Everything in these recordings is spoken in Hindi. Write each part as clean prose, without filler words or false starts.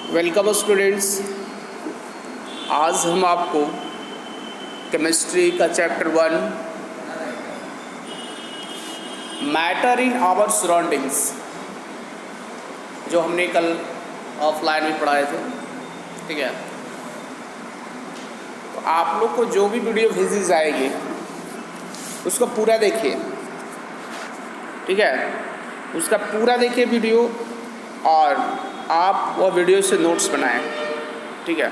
Welcome students. आज हम आपको केमिस्ट्री का chapter 1 matter in our surroundings जो हमने कल ऑफलाइन में पढ़ाए थे, ठीक है। तो आप लोग को जो भी वीडियो भेजी जाएगी उसको पूरा देखिए, ठीक है। उसका पूरा देखिए वीडियो और आप वो वीडियो से नोट्स बनाएं, ठीक है,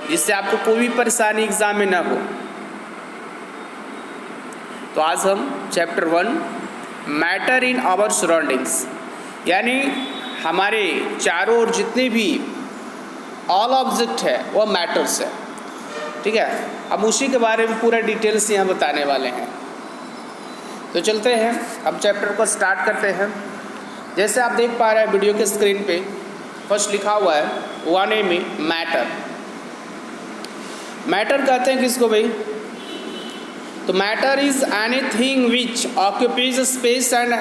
जिससे आपको कोई भी परेशानी एग्ज़ाम में ना हो। तो आज हम chapter 1 matter in our surroundings यानी हमारे चारों ओर जितने भी ऑल ऑब्जेक्ट है वो मैटर्स है, ठीक है। अब उसी के बारे में पूरा डिटेल्स यहाँ बताने वाले हैं। तो चलते हैं, अब चैप्टर को स्टार्ट करते हैं। जैसे आप देख पा रहे हैं वीडियो के स्क्रीन पे फर्स्ट लिखा हुआ है 1A में मैटर। मैटर कहते हैं किसको भाई? तो matter is anything which occupies space and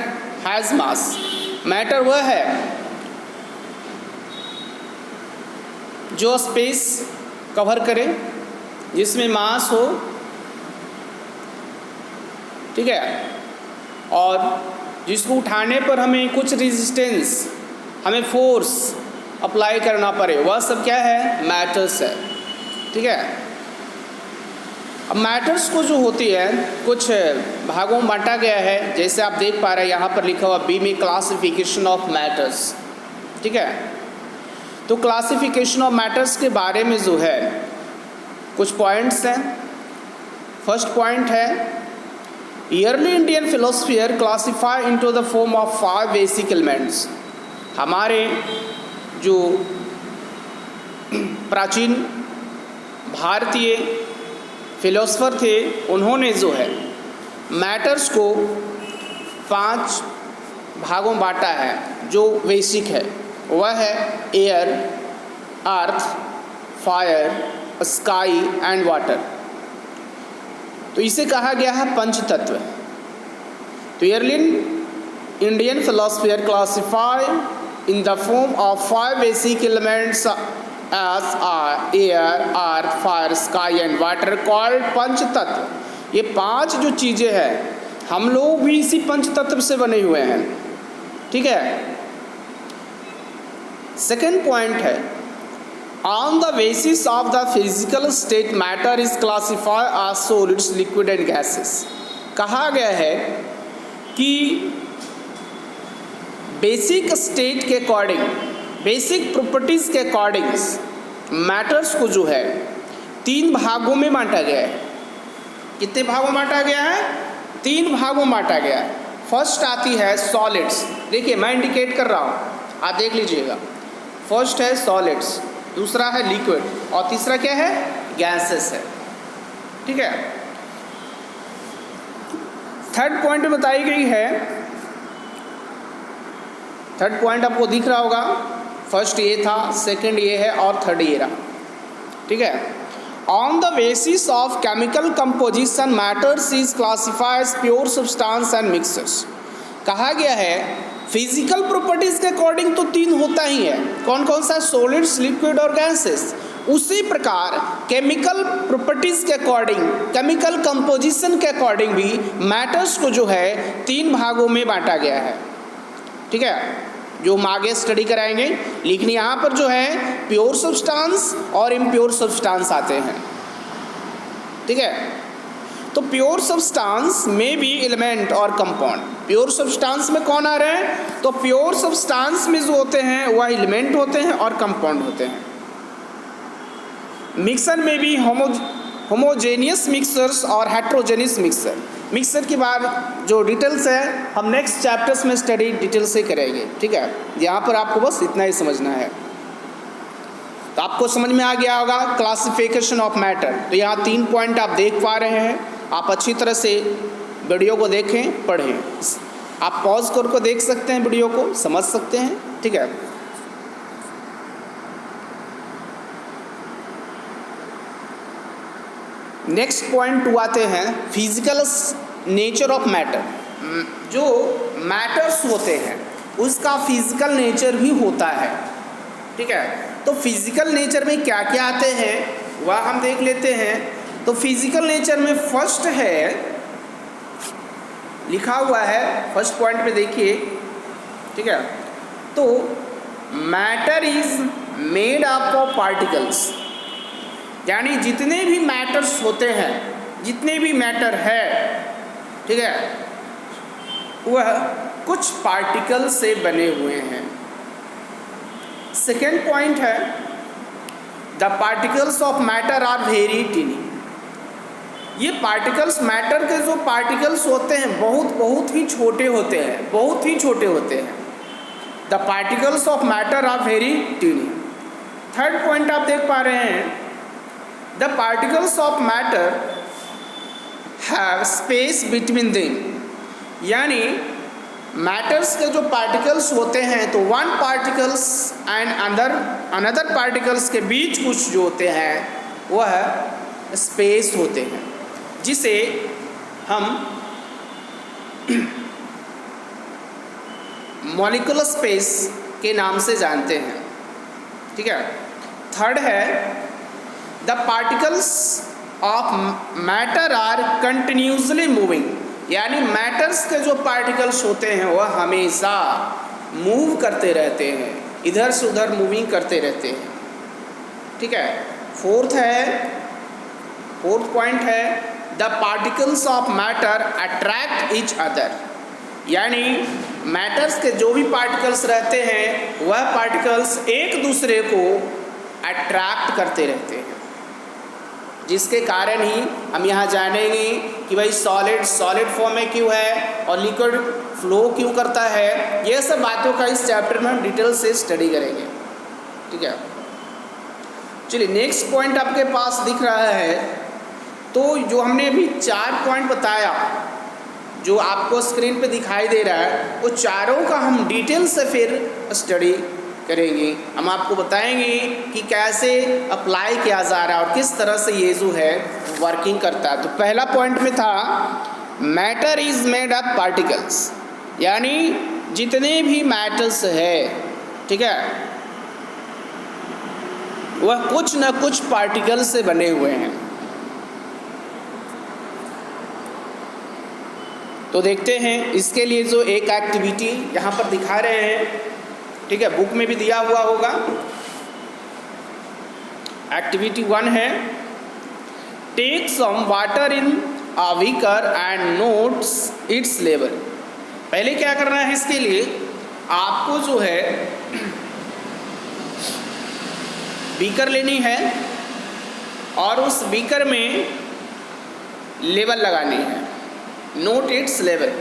has mass. Matter वह है जो स्पेस कवर करे, जिसमें मास हो, ठीक है, और जिसको उठाने पर हमें कुछ रेजिस्टेंस, हमें फोर्स अप्लाई करना पड़े, वह सब क्या है? मैटर्स है, ठीक है। अब मैटर्स को जो होती है कुछ भागों में बांटा गया है। जैसे आप देख पा रहे हैं यहाँ पर लिखा हुआ बी में क्लासिफिकेशन ऑफ मैटर्स, ठीक है। तो क्लासिफिकेशन ऑफ मैटर्स के बारे में जो है कुछ पॉइंट्स हैं। फर्स्ट पॉइंट है Early Indian philosopher classify into the form of 5 basic elements। हमारे जो प्राचीन भारतीय फिलोसफर थे उन्होंने जो है मैटर्स को 5 भागों में बांटा है। जो बेसिक है वह है air, earth, fire, sky and water. तो इसे कहा गया है पंचतत्व। तो Indian philosopher classify in the form of 5 basic elements as are air, earth, fire, sky and water called पंचतत्व। ये 5 जो चीज़ें हैं हम लोग भी इसी पंचतत्व से बने हुए हैं, ठीक है। सेकेंड पॉइंट है On the basis of the physical state, matter is classified as solids, liquid and gases। कहा गया है कि बेसिक स्टेट के अकॉर्डिंग, बेसिक प्रॉपर्टीज के अकॉर्डिंग मैटर्स को जो है 3 भागों में बांटा गया है। कितने भागों में बांटा गया है? 3 भागों में बांटा गया है। फर्स्ट आती है सॉलिड्स। देखिए मैं इंडिकेट कर रहा हूँ, आप देख लीजिएगा। फर्स्ट है सॉलिड्स, दूसरा है लिक्विड और तीसरा क्या है? गैसेस है, ठीक है। थर्ड पॉइंट में बताई गई है, थर्ड पॉइंट आपको दिख रहा होगा। फर्स्ट ये था, सेकंड ये है और थर्ड ये रहा, ठीक है। On the basis of chemical composition matters is classified pure substance and mixtures. कहा गया है फिजिकल प्रॉपर्टीज के अकॉर्डिंग तो 3 होता ही है। कौन कौन सा? सॉलिड्स, लिक्विड और गैसेस। उसी प्रकार केमिकल प्रॉपर्टीज के अकॉर्डिंग, केमिकल कंपोजिशन के अकॉर्डिंग भी मैटर्स को जो है 3 भागों में बांटा गया है, ठीक है, जो हम आगे स्टडी कराएंगे। लेकिन यहाँ पर जो है प्योर सब्सटेंस और इम्प्योर सब्सटेंस आते हैं, ठीक है। तो प्योर सब्सटेंस में भी एलिमेंट और कंपाउंड। प्योर सब्सटेंस में कौन आ रहे हैं? तो प्योर सब्सटेंस में जो होते हैं वह एलिमेंट होते हैं और कंपाउंड होते हैं। मिक्सर में भी होमोजेनियस मिक्सर्स और हेट्रोजेनियस मिक्सर। मिक्सर की बात जो डिटेल्स है हम नेक्स्ट चैप्टर्स में स्टडी डिटेल से करेंगे, ठीक है। यहाँ पर आपको बस इतना ही समझना है। तो आपको समझ में आ गया होगा क्लासिफिकेशन ऑफ मैटर। तो यहाँ 3 पॉइंट आप देख पा रहे हैं। आप अच्छी तरह से वीडियो को देखें, पढ़ें। आप पॉज करके देख सकते हैं, वीडियो को समझ सकते हैं, ठीक है। नेक्स्ट पॉइंट 2 आते हैं फिजिकल नेचर ऑफ मैटर। जो मैटर्स होते हैं उसका फिजिकल नेचर भी होता है, ठीक है। तो फिजिकल नेचर में क्या क्या आते हैं वह हम देख लेते हैं। तो फिजिकल नेचर में फर्स्ट है, लिखा हुआ है फर्स्ट पॉइंट पे देखिए, ठीक है। तो matter is made up of particles, यानी जितने भी मैटर्स होते हैं, जितने भी मैटर है, ठीक है, वह कुछ पार्टिकल से बने हुए हैं। सेकेंड पॉइंट है the particles of matter are very tiny. ये पार्टिकल्स, मैटर के जो पार्टिकल्स होते हैं बहुत ही छोटे होते हैं, बहुत ही छोटे होते हैं। The particles of matter are very tiny. Third point आप देख पा रहे हैं the particles of matter have space between them, यानी मैटर्स के जो पार्टिकल्स होते हैं तो one particles and another particles के बीच कुछ जो होते हैं वह स्पेस होते हैं, जिसे हम मॉलिक्यूलर स्पेस के नाम से जानते हैं, ठीक है। थर्ड है the particles of matter are continuously moving, यानी मैटर्स के जो पार्टिकल्स होते हैं वह हमेशा मूव करते रहते हैं, इधर से उधर मूविंग करते रहते हैं, ठीक है। फोर्थ पॉइंट है the particles of matter attract each other, यानी मैटर्स के जो भी पार्टिकल्स रहते हैं वह पार्टिकल्स एक दूसरे को अट्रैक्ट करते रहते हैं, जिसके कारण ही हम यहाँ जानेंगे कि भाई सॉलिड फॉर्म में क्यों है और लिक्विड फ्लो क्यों करता है। ये सब बातों का इस चैप्टर में हम डिटेल से स्टडी करेंगे, ठीक है। चलिए नेक्स्ट पॉइंट आपके पास दिख रहा है। तो जो हमने अभी 4 पॉइंट बताया, जो आपको स्क्रीन पे दिखाई दे रहा है, वो चारों का हम डिटेल से फिर स्टडी करेंगे। हम आपको बताएंगे कि कैसे अप्लाई किया जा रहा है और किस तरह से ये जो है वर्किंग करता है। तो पहला पॉइंट में था matter is made of particles, यानी जितने भी मैटर्स है, ठीक है, वह कुछ न कुछ पार्टिकल से बने हुए हैं। तो देखते हैं इसके लिए जो एक एक्टिविटी यहाँ पर दिखा रहे हैं, ठीक है, बुक में भी दिया हुआ होगा। एक्टिविटी 1 है take some water in a beaker and notes its level. पहले क्या करना है, इसके लिए आपको जो है बीकर लेनी है और उस बीकर में लेवल लगानी है, नोट इट्स लेवल।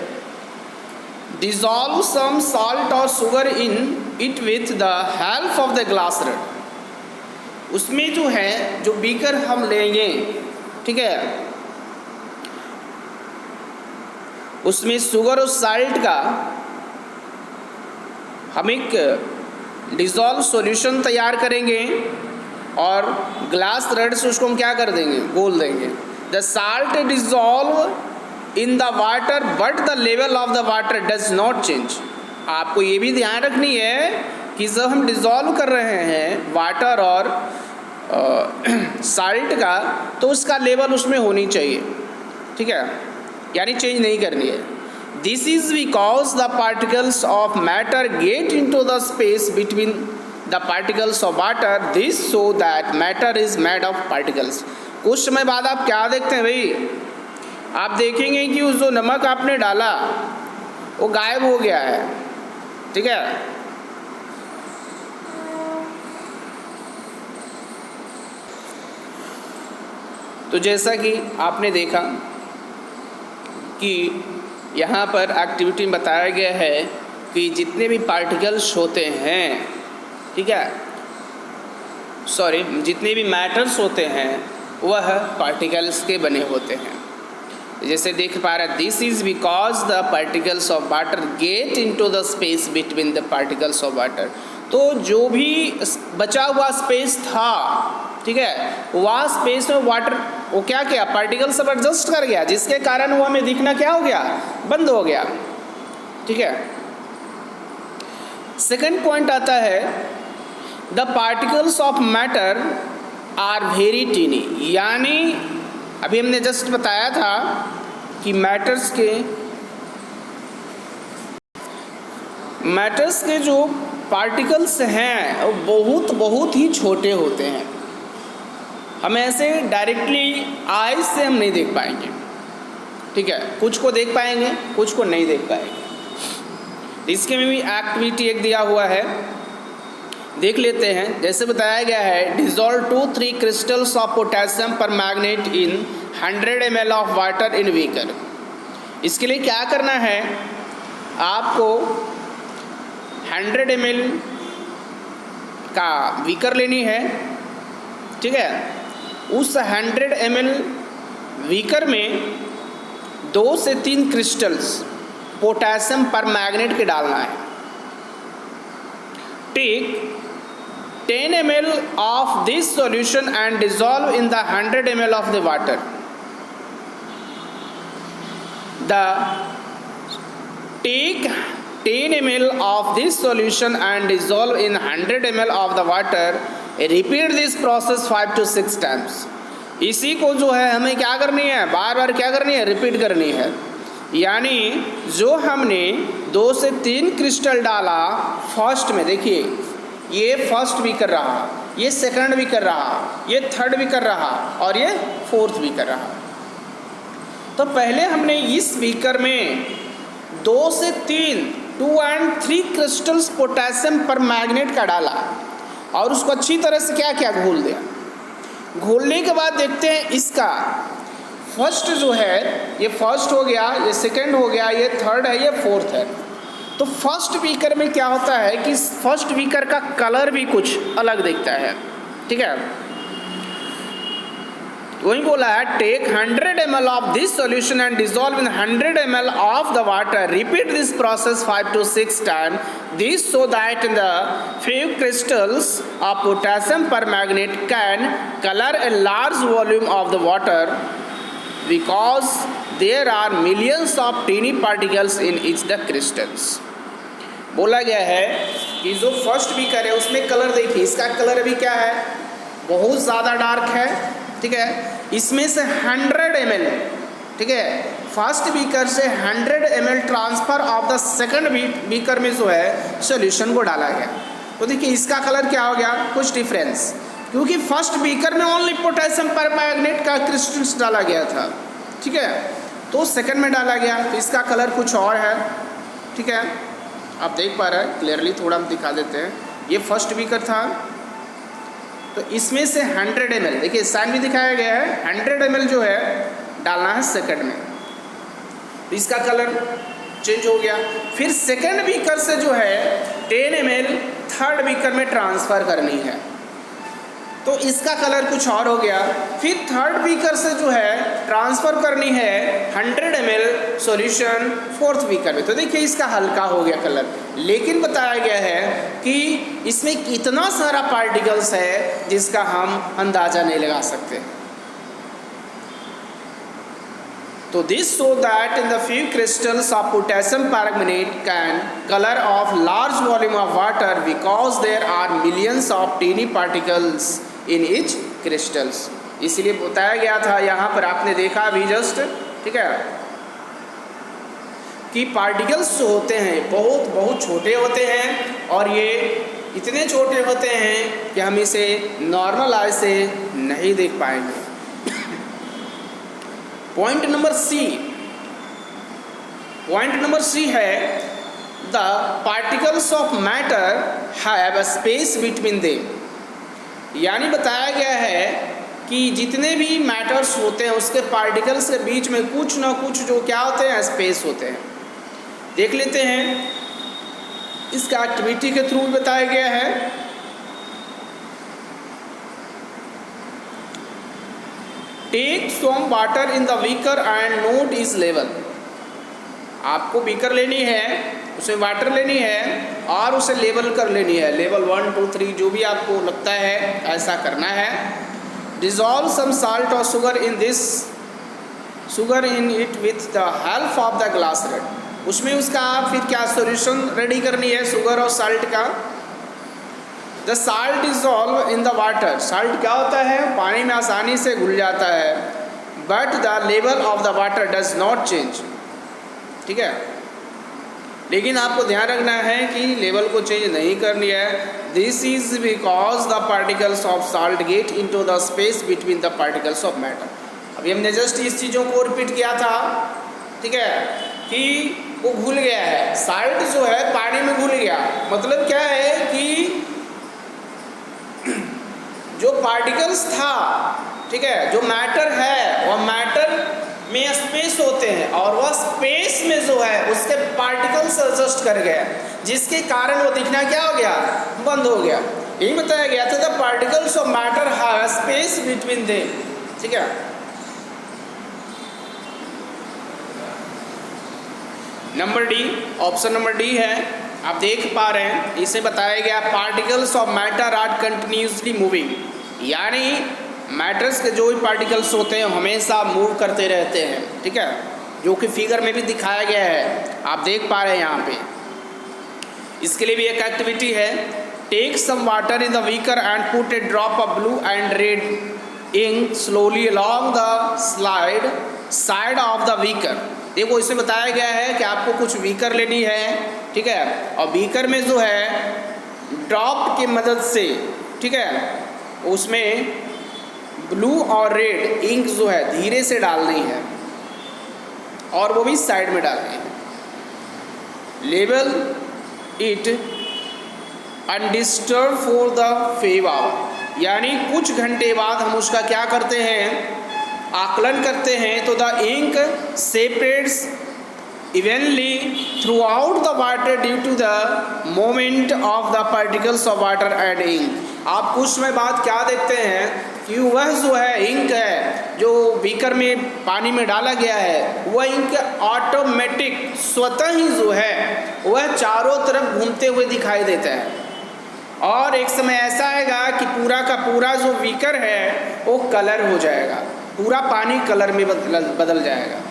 डिजॉल्व सम सॉल्ट और sugar in it with the help of the glass rod. उसमें जो है, जो बीकर हम लेंगे, ठीक है, उसमें शुगर और साल्ट का हम एक डिजॉल्व सॉल्यूशन तैयार करेंगे और ग्लास रड से उसको हम क्या कर देंगे, घोल देंगे। The salt dissolve in the water but the level of the water does not change. आपको ये भी ध्यान रखनी है कि जब हम डिज़ोल्व कर रहे हैं वाटर और साल्ट का, तो उसका लेवल उसमें होनी चाहिए, ठीक है, यानी चेंज नहीं करनी है। This is because the particles of matter get into the space between the particles of water, this so that matter is made of particles. कुछ समय बाद आप क्या देखते हैं भाई, आप देखेंगे कि उस जो नमक आपने डाला वो गायब हो गया है, ठीक है। तो जैसा कि आपने देखा कि यहाँ पर एक्टिविटी में बताया गया है कि जितने भी पार्टिकल्स होते हैं, ठीक है, सॉरी, जितने भी मैटर्स होते हैं वह पार्टिकल्स के बने होते हैं। जैसे देख पा रहे हैं, this is because the particles of water get into the space between the particles of water. तो जो भी बचा हुआ स्पेस था, ठीक है, वह स्पेस में वाटर वो क्या किया, पार्टिकल सब एडजस्ट कर गया, जिसके कारण वो हमें दिखना क्या हो गया, बंद हो गया, ठीक है। सेकंड पॉइंट आता है the particles of matter are very tiny, यानी अभी हमने जस्ट बताया था कि मैटर्स के जो पार्टिकल्स हैं वो बहुत ही छोटे होते हैं। हम ऐसे डायरेक्टली आईज से हम नहीं देख पाएंगे, ठीक है, कुछ को देख पाएंगे, कुछ को नहीं देख पाएंगे। इसके में भी एक्टिविटी एक दिया हुआ है, देख लेते हैं। जैसे बताया गया है, डिजॉल्व 2-3 क्रिस्टल्स ऑफ पोटेशियम पर magnet in 100 ml of water in beaker. इसके लिए क्या करना है, आपको 100 ml का बीकर लेनी है, ठीक है। उस 100 ml बीकर में 2 से 3 क्रिस्टल्स पोटेशियम पर मैग्नेट के डालना है। Take 10 ml of this solution and dissolve in the 100 ml of the water. Take 10 ml of this solution and dissolve in 100 ml of the water. Repeat this process 5 to 6 times. इसी को जो है हमें क्या करनी है, बार बार क्या करनी है, रिपीट करनी है। यानी जो हमने 2 से 3 क्रिस्टल डाला फर्स्ट में, देखिए ये फर्स्ट भी कर रहा, ये सेकंड भी कर रहा, ये थर्ड भी कर रहा और ये फोर्थ भी कर रहा। तो पहले हमने इस बीकर में 2 से 3 2 and 3 क्रिस्टल्स पोटेशियम पर मैग्नेट का डाला और उसको अच्छी तरह से क्या क्या घोल दिया। घोलने के बाद देखते हैं इसका फर्स्ट जो है, ये फर्स्ट हो गया, ये सेकंड हो गया, ये थर्ड है, ये फोर्थ है। तो फर्स्ट बीकर में क्या होता है कि फर्स्ट बीकर का कलर भी कुछ अलग दिखता है, ठीक है। वही बोला है, take 100 ml of this solution and dissolve in 100 ml of the water. Repeat this process 5 to 6 time this so that in the few crystals of potassium permanganate can color a large volume of the water because there are millions of tiny particles in each the crystals। बोला गया है कि जो फर्स्ट बीकर है उसमें कलर देखिए, इसका कलर अभी क्या है, बहुत ज़्यादा डार्क है, ठीक है। इसमें से 100 ml, ठीक है, फर्स्ट बीकर से 100 ml transfer of the second beaker में जो है सॉल्यूशन को डाला गया। तो देखिए इसका कलर क्या हो गया, कुछ डिफरेंस, क्योंकि फर्स्ट बीकर में ओनली पोटेशियम परमैंगनेट का क्रिस्टल्स डाला गया था, ठीक है, तो सेकंड में डाला गया तो इसका कलर कुछ और है, ठीक है। आप देख पा रहे हैं क्लियरली, थोड़ा हम दिखा देते हैं। ये फर्स्ट बीकर था, तो इसमें से 100 ml, देखिए साइन भी दिखाया गया है, 100 ml जो है डालना है सेकंड में, तो इसका कलर चेंज हो गया। फिर सेकंड बीकर से जो है 10 ml थर्ड बीकर में ट्रांसफ़र करनी है, तो इसका कलर कुछ और हो गया। फिर थर्ड बीकर से जो है ट्रांसफ़र करनी है 100 ml सॉल्यूशन फोर्थ बीकर में, तो देखिए इसका हल्का हो गया कलर। लेकिन बताया गया है कि इसमें कितना सारा पार्टिकल्स है जिसका हम अंदाज़ा नहीं लगा सकते। तो this so that in the few crystals of potassium permanganate can colour of large volume of water because there are millions of tiny particles in each crystals. इसलिए बताया गया था, यहाँ पर आपने देखा अभी जस्ट, ठीक है, कि पार्टिकल्स जो होते हैं बहुत बहुत छोटे होते हैं और ये इतने छोटे होते हैं कि हम इसे नॉर्मल आई से नहीं देख पाएंगे। पॉइंट नंबर सी है, the particles of matter have a space between them. यानी बताया गया है कि जितने भी मैटर्स होते हैं उसके पार्टिकल्स के बीच में कुछ ना कुछ जो क्या होते हैं, स्पेस होते हैं। देख लेते हैं, इसका एक्टिविटी के थ्रू बताया गया है। Take some water in the beaker and note is level. आपको बीकर लेनी है, उसमें वाटर लेनी है और उसे लेवल कर लेनी है, लेवल 1 2 3 जो भी आपको लगता है ऐसा करना है। डिजॉल्व सम साल्ट और sugar in it with the help of the glass rod. उसमें उसका फिर क्या सॉल्यूशन रेडी करनी है शुगर और साल्ट का। The salt dissolve in the water, salt क्या होता है, पानी में आसानी से घुल जाता है, but the level of the water does not change, ठीक है। लेकिन आपको ध्यान रखना है कि लेवल को चेंज नहीं करनी है। This is because the particles of salt get into the space between the particles of matter. अभी हमने जस्ट इस चीज़ों को रिपीट किया था, ठीक है, कि वो घुल गया है, साल्ट जो है पानी में घुल गया, मतलब क्या है कि जो पार्टिकल्स था, ठीक है, जो मैटर है वह मैटर में स्पेस होते हैं और वह स्पेस में जो है उसके पार्टिकल्स एडजस्ट कर गए, जिसके कारण वो दिखना क्या हो गया, बंद हो गया। यही बताया गया था, the particles of matter have space between them, ठीक है। Number D, option number D है, आप देख पा रहे हैं, इसे बताया गया particles of matter are continuously moving, यानी मैटर्स के जो भी पार्टिकल्स होते हैं हमेशा मूव करते रहते हैं, ठीक है, जो कि फिगर में भी दिखाया गया है, आप देख पा रहे हैं यहाँ पे। इसके लिए भी एक एक्टिविटी है, take some water in the beaker and put a drop of blue and red ink slowly along the side of the beaker. देखो इसमें बताया गया है कि आपको कुछ बीकर लेनी है, ठीक है, और बीकर में जो है ड्रॉप की मदद से, ठीक है, उसमें ब्लू और रेड इंक जो है धीरे से डालनी है और वो भी साइड में डालनी है। Level it undisturb for the 5 hour, यानी कुछ घंटे बाद हम उसका क्या करते हैं, आकलन करते हैं, तो the ink separates evenly throughout the water due to the moment of the particles of water and ink. आप कुछ समय बाद क्या देखते हैं कि वह जो है इंक है जो बीकर में पानी में डाला गया है, वह इंक ऑटोमेटिक स्वतः ही जो है वह चारों तरफ घूमते हुए दिखाई देता है, और एक समय ऐसा आएगा कि पूरा का पूरा जो बीकर है वो कलर हो जाएगा, पूरा पानी कलर में बदल जाएगा।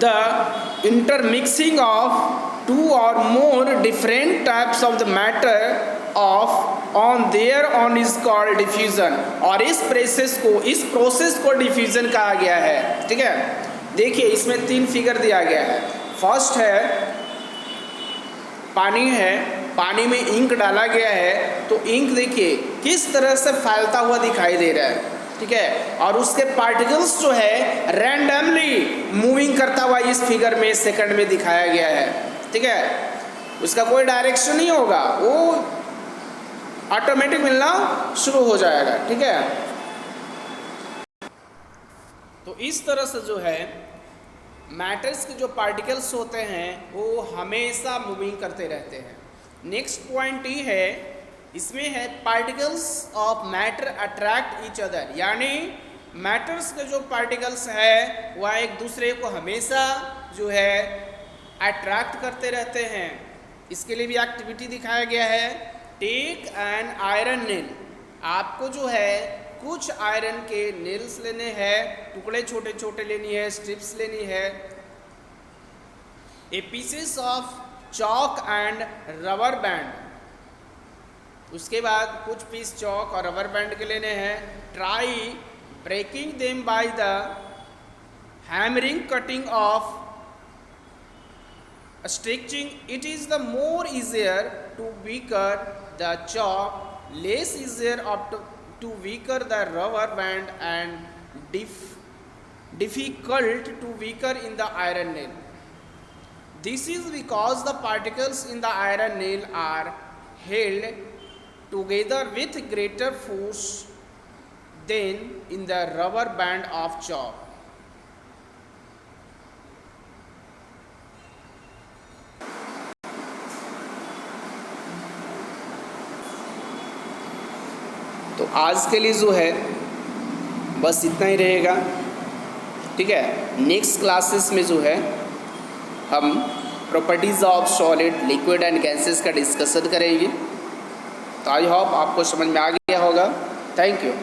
The intermixing of 2 or more different types of the matter of on their own is called diffusion, और इस प्रोसेस को डिफ्यूजन कहा गया है, ठीक है। देखिए इसमें 3 फिगर दिया गया है। फर्स्ट है पानी है, पानी में इंक डाला गया है, तो इंक देखिए किस तरह से फैलता हुआ दिखाई दे रहा है, ठीक है, और उसके पार्टिकल्स जो है रैंडमली मूविंग करता हुआ इस फिगर में सेकंड में दिखाया गया है, ठीक है। उसका कोई डायरेक्शन नहीं होगा, वो ऑटोमेटिक मिलना शुरू हो जाएगा, ठीक है। तो इस तरह से जो है मैटर्स के जो पार्टिकल्स होते हैं वो हमेशा मूविंग करते रहते हैं। नेक्स्ट पॉइंट ये है, इसमें है particles of matter attract each other, यानी मैटर्स के जो पार्टिकल्स है वह एक दूसरे को हमेशा जो है अट्रैक्ट करते रहते हैं। इसके लिए भी एक्टिविटी दिखाया गया है, टेक एन आयरन नेल, आपको जो है कुछ आयरन के नेल्स लेने हैं, टुकड़े छोटे छोटे लेनी है, स्ट्रिप्स लेनी है, a pieces of chalk and rubber band, उसके बाद कुछ पीस चॉक और रबर बैंड के लेने हैं। Try breaking them by the hammering cutting of stretching, it is the more easier to weaker the chalk, less easier to weaker the rubber band and difficult to weaker in the iron nail. This is because the particles in the iron nail are held together with greater force than in the rubber band of chalk. तो आज के लिए जो है बस इतना ही रहेगा, ठीक है। नेक्स्ट क्लासेस में जो है हम properties of solid, liquid and gases का डिस्कशन करेंगे। तो आई होप आपको समझ में आ गया होगा। Thank you.